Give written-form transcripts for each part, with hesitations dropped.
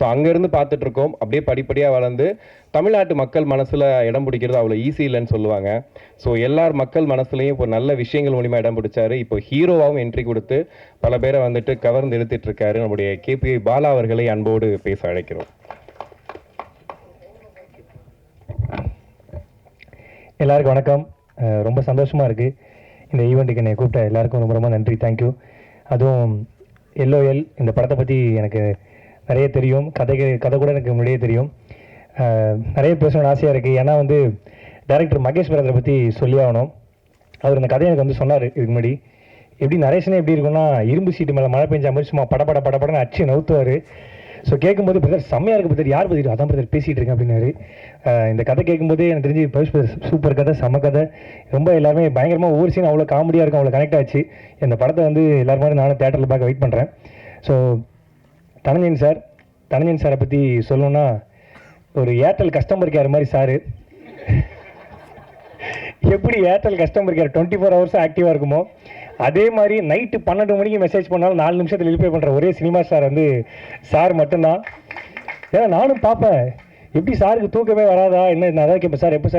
So அங்கேருந்து பார்த்துட்டு இருக்கோம். அப்படியே படிப்படியாக வளர்ந்து தமிழ்நாட்டு மக்கள் மனசில் இடம் பிடிக்கிறது அவ்வளோ ஈஸி இல்லைன்னு சொல்லுவாங்க. ஸோ எல்லார் மக்கள் மனசுலையும் இப்போ நல்ல விஷயங்கள் மூலிமா இடம் பிடிச்சாரு. இப்போ ஹீரோவாகவும் என்ட்ரி கொடுத்து பல பேரை வந்துட்டு கவர்ந்து இழுத்துட்டு இருக்காரு. நம்முடைய KPI பாலா அவர்களை அன்போடு பேச அழைக்கிறோம். எல்லாருக்கும் வணக்கம். ரொம்ப சந்தோஷமாக இருக்குது இந்த ஈவெண்ட்டுக்கு என்னை கூப்பிட்ட எல்லாருக்கும் ரொம்ப ரொம்ப நன்றி, தேங்க்யூ. அதுவும் LOL இந்த படத்தை பற்றி எனக்கு நிறைய தெரியும், கதை கூட எனக்கு முன்னாடியே தெரியும். நிறைய பேசணும்னு ஆசையாக இருக்குது. ஏன்னா டைரக்டர் மகேஷ் பிரதரை பற்றி சொல்லி ஆகணும். அவர் இந்த கதையை எனக்கு சொன்னார் இதுக்கு முன்னாடி. எப்படி நரேஷனே எப்படி இருக்குன்னா, இரும்பு சீட்டு மேலே மழை பெஞ்சா மாதிரி சும்மா படப்படன்னு அச்சு நவுத்துவார். ஸோ கேட்கும்போது பிரதர் செம்மையாக இருக்குது பிரதர், யார் பற்றி அதான் பிரதர் பேசிகிட்டு இருக்கேன் அப்படின்னாரு. இந்த கதை கேட்கும்போதே எனக்கு தெரிஞ்சு பவிஷ் பிரதர் சூப்பர் கதை, செம்ம கதை. ரொம்ப எல்லாருமே பயங்கரமாக ஒவ்வொரு சீன் அவ்வளோ காமெடியாக இருக்கும், அவ்வளோ கனெக்ட் ஆச்சு. இந்த படத்தை எல்லாரும் மாதிரி நானும் தேட்டரில் பார்க்க வெயிட் பண்ணுறேன். ஸோ தனஞ்சன் சாரை பற்றி சொல்லணுன்னா, ஒரு ஏர்டெல் கஸ்டமர் கேர் மாதிரி சாரு. எப்படி ஏர்டெல் கஸ்டமர் கேர் 24 hours ஆக்டிவாக இருக்குமோ, அதே மாதிரி நைட்டு 12 மணிக்கு மெசேஜ் பண்ணாலும் 4 நிமிஷத்தில் ரிப்ளை பண்ணுற ஒரே சினிமா ஸ்டார் சார் மட்டும்தான். ஏன்னா நானும் பார்ப்பேன், எப்படி சாருக்கு தூக்கமே வராதா என்ன, நான் அதான் கேட்பேன், சார் எப்போ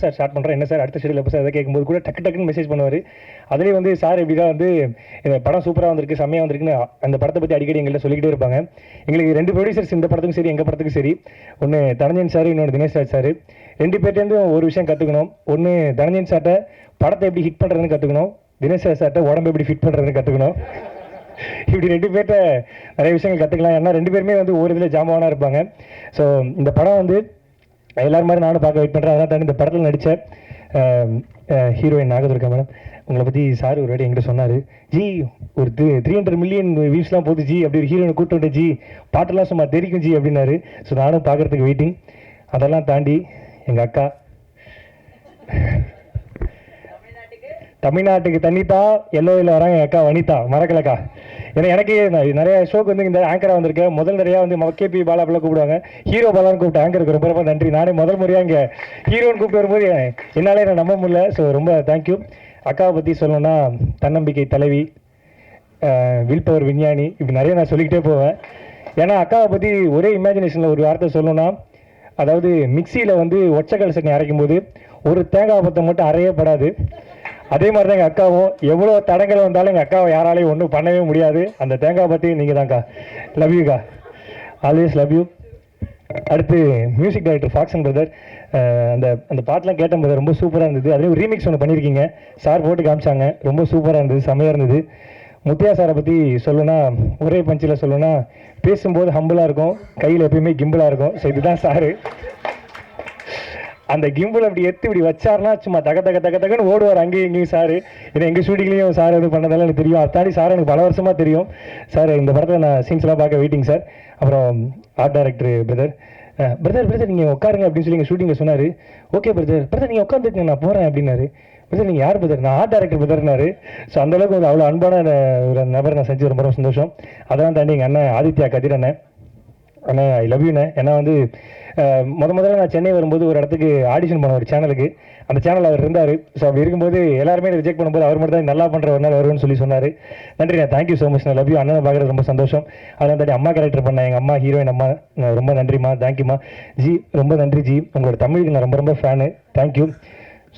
சார் ஸ்டார்ட் பண்ணுறேன், என்ன சார் அடுத்த ஷெடியூல் எப்போ சார், அதை கேட்கும்போது கூட டக்குன்னு மெசேஜ் பண்ணுவார். அதுலேயே சார் எப்படி தான் இந்த படம் சூப்பராக வந்திருக்கு, செம்மையாக வந்திருக்குன்னு அந்த படத்தை பற்றி அடிக்கடி எங்கள்கிட்ட சொல்லிக்கிட்டே இருப்பாங்க. எங்களுக்கு 2 ப்ரொடியூசர்ஸ் இந்த படத்துக்கும் சரி எங்கள் படத்துக்கும் சரி, ஒன்று தனஞ்சன் சார், இன்னொன்று தினேஷ் ராஜ் சார். 2 பேர்ட்டேருந்து ஒரு விஷயம் கற்றுக்கணும். ஒன்று தனஞ்சன் சார்ட்ட படத்தை எப்படி ஹிட் பண்ணுறதுன்னு கற்றுக்கணும், தினேஷ் ராஜ் சார்ட்ட உடம்பு எப்படி ஃபிட் பண்ணுறதுன்னு கற்றுக்கணும். இப்படி 2 பேர்ட்ட நிறைய விஷயங்கள் கற்றுக்கலாம். ஏன்னா 2 பேருமே ஒரு இதில் ஜாமாவானாக இருப்பாங்க. ஸோ இந்த படம் எல்லாரும் மாதிரி நானும் பார்க்க வெயிட் பண்ணுறேன். அதனால் தாண்டி இந்த படத்தில் நடித்த ஹீரோயின் நாகதுர்கா மேடம், உங்களை பற்றி சார் ஒரு வாட்டி என்கிட்ட சொன்னார், ஜி ஒரு 300 million வியூஸ்லாம் போகுது ஜி, அப்படி ஒரு ஹீரோயினை கூப்பிட்டு வந்து ஜி பாட்டெல்லாம் சும்மா தெரிக்கும் ஜி அப்படின்னாரு. ஸோ நானும் பார்க்குறதுக்கு வெயிட்டிங். அதெல்லாம் தாண்டி எங்கள் அக்கா தமிழ்நாட்டுக்கு தண்ணித்தா LOL வராங்க எங்கள் அக்கா வனிதா, மறக்கலக்கா. ஏன்னா எனக்கு நிறைய ஷோக்கு இந்த ஆங்கராக வந்திருக்கேன். முதல் நிறையா KPI பாலா அப்படிலாம் கூப்பிடுவாங்க, ஹீரோ பாலான்னு கூப்பிட்டு ஆங்கருக்கு ரொம்ப ரொம்ப நன்றி. நானே முதல் முறையாக இங்கே ஹீரோன்னு கூப்பிட்டு வரும்போது என்னாலே நான் நம்ப முடியல. ஸோ ரொம்ப தேங்க்யூ. அக்காவை பற்றி சொல்லணும்னா, தன்னம்பிக்கை தலைவி, வில் பவர் விஞ்ஞானி, இப்படி நிறைய நான் சொல்லிக்கிட்டே போவேன். ஏன்னா அக்காவை பற்றி ஒரே இமேஜினேஷனில் ஒரு வார்த்தை சொல்லணும்னா, அதாவது மிக்சியில் ஒற்றைக்கல் சட்னி அரைக்கும் போது ஒரு தேங்காய் பத்தை மட்டும் அரையே படாது. அதே மாதிரி தான் எங்கள் அக்காவும், எவ்வளோ தடங்கள் வந்தாலும் எங்கள் அக்காவை யாராலையும் ஒன்றும் பண்ணவே முடியாது. அந்த தேங்காய் பற்றி நீங்கள் தான்க்கா. லவ் யூக்கா, ஆல்வேஸ் லவ் யூ. அடுத்து மியூசிக் டைரக்டர் ஃபாக்சன் பிரதர், அந்த பாட்டெலாம் கேட்ட பிரதர் ரொம்ப சூப்பராக இருந்தது. அதுலேயும் ஒரு ரீமிக்ஸ் ஒன்று பண்ணியிருக்கீங்க, சார் போட்டு காமிச்சாங்க, ரொம்ப சூப்பராக இருந்தது, செம்மையாக இருந்தது. முத்தையா சாரை பற்றி சொல்லணும்னா, ஒரே பஞ்சில் சொல்லணும்னா, பேசும்போது ஹம்பிளாக இருக்கும், கையில் எப்பயுமே கிம்பிளாக இருக்கும். ஸோ இதுதான் சாரு. அந்த கிம்பிள் அப்படி இப்படி வச்சார்னா சும்மா தகன்னு ஓடுவார் அங்கேயும் இங்கேயும் சார். ஏன்னா எங்கள் ஷூட்டிங்லேயும் சார் பண்ணதால எனக்கு தெரியும். அத்தாடி சார் எனக்கு பல வருஷமாக தெரியும். சார் இந்த படத்தில் நான் சீன்ஸ்லாம் பார்க்க வெயிட்டிங் சார். அப்புறம் ஆர்ட் டைரக்டர் பிரதர் நீங்கள் உட்காருங்க அப்படின்னு சொல்லி எங்கள் ஷூட்டிங்கில் சொன்னார். ஓகே பிரதர் நீங்கள் உட்காந்துருங்க, நான் போகிறேன் அப்படின்னாரு. பிரதர் நீங்கள் யார் பிரதர், நான் ஆர்ட் டைரக்டர் பிரதர்னாரு. ஸோ அந்தளவுக்கு அவ்வளோ அன்பான ஒரு நபர் நான் செஞ்சு ரொம்ப ரொம்ப சந்தோஷம். அதெல்லாம் தாண்டி எங்கள் அண்ணன் ஆதித்யா கதிர் அண்ணன் ஐ லவ் யூண்ணே. ஏன்னா முதல்ல நான் சென்னை வரும்போது ஒரு இடத்துக்கு ஆடிஷன் பண்ண ஒரு சேனலுக்கு, அந்த சேனல் அவர் இருந்தார். ஸோ அப்படி இருக்கும்போது எல்லாருமே ரிஜெக்ட் பண்ணும்போது அவர் மட்டும் தான் நல்லா பண்ணுற ஒரு நாள் வரும்னு சொல்லி சொன்னார். நன்றி, நான் தேங்க்யூ ஸோ மச். நான் லவ் யூ. அண்ணனை பார்க்குறது ரொம்ப சந்தோஷம். அதெல்லாம் தாண்டி அம்மா கேரக்டர் பண்ணேன், எங்கள் அம்மா ஹீரோயின் அம்மா, ரொம்ப நன்றிம்மா, தேங்க்யூம்மா. ஜி ரொம்ப நன்றி ஜி, உங்களோட தமிழுக்கு நான் ரொம்ப ரொம்ப fan, thank you.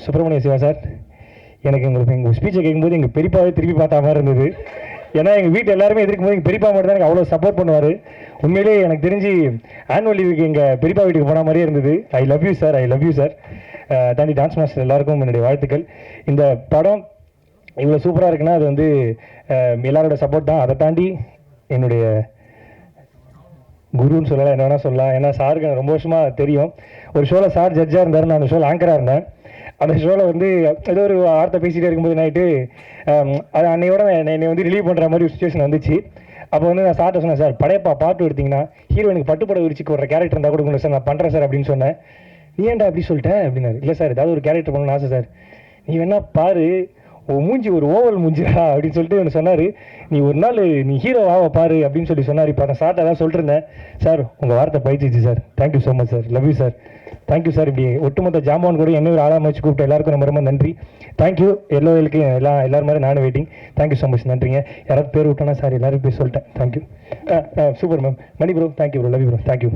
Subramaniya Siva sir, எனக்கு எங்கள் ஸ்பீச்சை கேட்கும்போது எங்கள் பெரியப்பாவே திருப்பி பார்த்தா மாதிரி இருந்தது. ஏன்னா எங்கள் வீட்டு எல்லாருமே எதிர்க்கும் போது எங்கள் பெரியப்பா மட்டும் தான் எனக்கு அவ்வளோ சப்போர்ட் பண்ணுவார். உண்மையிலே எனக்கு தெரிஞ்சு ஆனுவல் லீவுக்கு எங்கள் பெரியப்பா வீட்டுக்கு போன மாதிரியே இருந்தது. I love you sir, I love you sir. தாண்டி டான்ஸ் மாஸ்டர் எல்லாருக்கும் என்னுடைய வாழ்த்துக்கள். இந்த படம் இவ்வளோ சூப்பராக இருக்குன்னா அது எல்லாரோட சப்போர்ட் தான். அதை தாண்டி என்னுடைய குருன்னு சொல்லலாம், என்ன வேணால் சொல்லலாம். ஏன்னா சாருக்கு எனக்கு ரொம்ப வருஷமாக தெரியும். ஒரு ஷோவில் சார் ஜட்ஜாக இருந்தார், நான் அந்த ஷோவில் ஆங்கராக இருந்தேன். அந்த ஷோவில் ஏதோ ஒரு வார்த்தை பேசிகிட்டே இருக்கும்போது நைட்டு அது அன்னையோட என்னை ரிலீவ் பண்ணுற மாதிரி ஒரு சுச்சுவேஷன் வந்துச்சு. அப்போ நான் சார்ட்ட சொன்னேன், சார் படையப்பா பாட்டு எடுத்திங்கன்னா ஹீரோயினுக்கு பட்டுப்பட விரிச்சிக்கு ஒரு கேரக்டர் இருந்தால் கொடுக்கல சார், நான் பண்ணுறேன் சார் அப்படின்னு சொன்னேன். நீ ஏன்டா அப்படி சொல்லிட்டேன் அப்படின்னாரு. இல்லை சார் ஏதாவது ஒரு கேரக்டர் பண்ணணும்னு ஆசை சார், நீ வேணா பாரு, மூஞ்சி ஒரு ஓவல் மூஞ்சிடா அப்படின்னு சொல்லிட்டு எனக்கு சொன்னார். நீ ஒரு நாள் நீ ஹீரோ ஆவ பாரு அப்படின்னு சொன்னார். இப்போ நான் சார்ட்ட தான் சொல்லிருந்தேன். சார் உங்கள் வார்த்தை பயிற்சிச்சு sir. Thank you so much sir. Love you sir. Thank you sir. இப்படி ஒட்டுமொத்த ஜாம்பவான் கூட என்ன ஒரு ஆளாக வச்சு கூப்பிட்டு எல்லாருக்கும் ரொம்ப ரொம்ப நன்றி. தேங்க்யூ. எல்லோருக்கும் எல்லாரும் மாதிரி நானும் வெயிட்டிங். Thank you so much. நன்றிங்க. யாராவது பேர் விட்டோன்னா சார் எல்லாரும் போய் சொல்லிட்டேன். Thank you. Super ma'am. Mani bro thank you bro. Love you bro. Thank you.